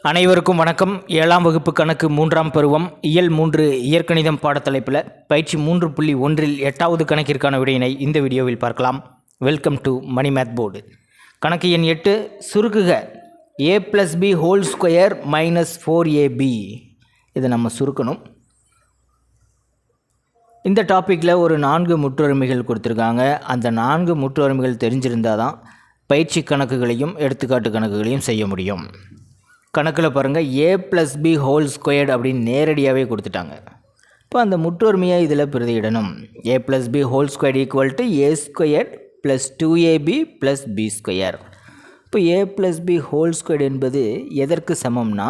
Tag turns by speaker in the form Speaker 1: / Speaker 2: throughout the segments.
Speaker 1: அனைவருக்கும் வணக்கம். 7ஆம் வகுப்பு கணக்கு 3ஆம் பருவம் இயல் 3 இயற்கணிதம் பாடத்தலைப்பில் பயிற்சி 3.1 8வது கணக்கிற்கான விடையினை இந்த வீடியோவில் பார்க்கலாம். Welcome to Mani math board. கணக்கு எண் 8, சுருக்குக a+b² - 4ab. இதை நம்ம சுருக்கணும். இந்த டாப்பிக்கில் ஒரு 4 முற்றுரிமைகள் கொடுத்துருக்காங்க. அந்த 4 முற்றுரிமைகள் தெரிஞ்சிருந்தால் தான் பயிற்சி கணக்குகளையும் எடுத்துக்காட்டு கணக்குகளையும் செய்ய முடியும். கணக்கில் பாருங்கள், a+b² அப்படின்னு நேரடியாகவே கொடுத்துட்டாங்க. இப்போ அந்த முற்றொருமையை இதில் பிரதியிடணும். a+b² = a² + 2ab + b². இப்போ a+b² என்பது எதற்கு சமம்னா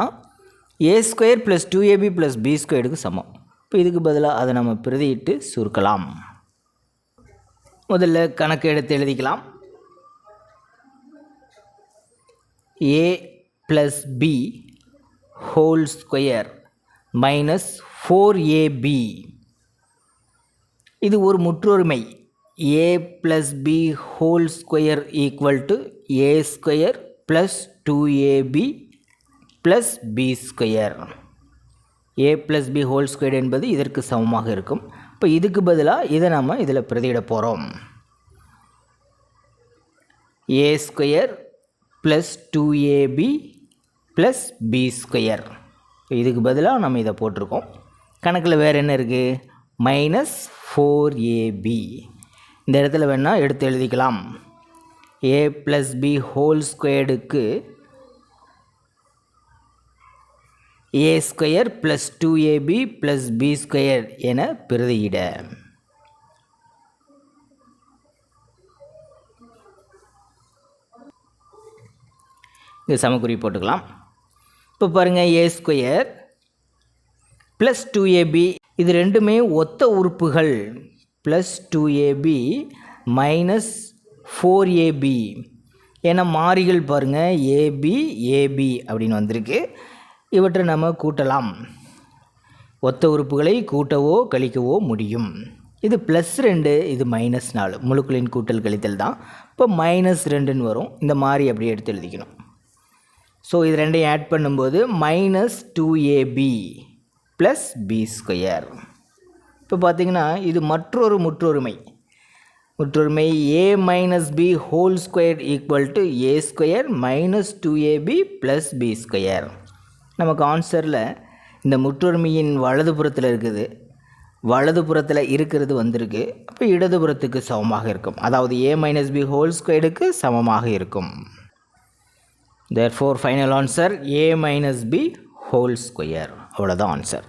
Speaker 1: a² + 2ab + b²க்கு சமம். இப்போ இதுக்கு பதிலாக அதை நம்ம பிரதியிட்டு சுருக்கலாம். முதல்ல கணக்கு எடுத்து எழுதிக்கலாம். a+b² - 4ab. இது ஒரு முற்றொருமை. a+b² = a² + 2ab + b². a+b² என்பது இதற்கு சமமாக இருக்கும். இப்போ இதுக்கு பதிலாக இதை நம்ம இதில் பிரதியிட போகிறோம். a² + 2ab + b². இதுக்கு பதிலாக நம்ம இதை போட்டிருக்கோம். கணக்கில் வேறு என்ன இருக்குது? -4ab. இந்த இடத்துல வேணால் எடுத்து எழுதிக்கலாம். a+b² a² + 2ab + b² என பிரதியிட. இது சமக்குறி போட்டுக்கலாம். இப்போ பாருங்கள், a² + 2ab இது ரெண்டுமே ஒத்த உறுப்புகள். +2ab - 4ab ஏன்னா மாறிகள் பாருங்கள், ab அப்படின்னு வந்திருக்கு. இவற்றை நம்ம கூட்டலாம். ஒத்த உறுப்புகளை கூட்டவோ கழிக்கவோ முடியும். இது +2, இது -4. முழுக்களின் கூட்டல் கழித்தல் தான். இப்போ -2ன்னு வரும். இந்த மாதிரி அப்படியே எடுத்து எழுதிக்கணும். ஸோ இது ரெண்டையும் ஆட் பண்ணும்போது -2ab + b². இப்போ பார்த்திங்கன்னா இது மற்றொரு முற்றொருமை. a - b² = a² - 2ab + b². நமக்கு ஆன்சரில் இந்த முற்றொருமையின் வலதுபுறத்தில் இருக்குது, வலதுபுறத்தில் இருக்கிறது வந்திருக்கு. அப்போ இடதுபுறத்துக்கு சமமாக இருக்கும். அதாவது a - b² சமமாக இருக்கும். Therefore final answer a - b². அவ்வளோதான் ஆன்சர்.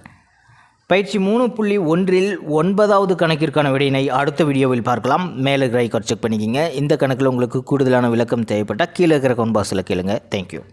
Speaker 1: பயிற்சி 3.1 9வது கணக்கிற்கான விடையினை அடுத்த வீடியோவில் பார்க்கலாம். மேலே இருக்கிற ஐக்கார்ட் செக் பண்ணிக்கிங்க. இந்த கணக்கில் உங்களுக்கு கூடுதலான விளக்கம் தேவைப்பட்டால் கீழே இருக்கிற கமெண்ட் பாக்ஸில் கேளுங்க. தேங்க்யூ.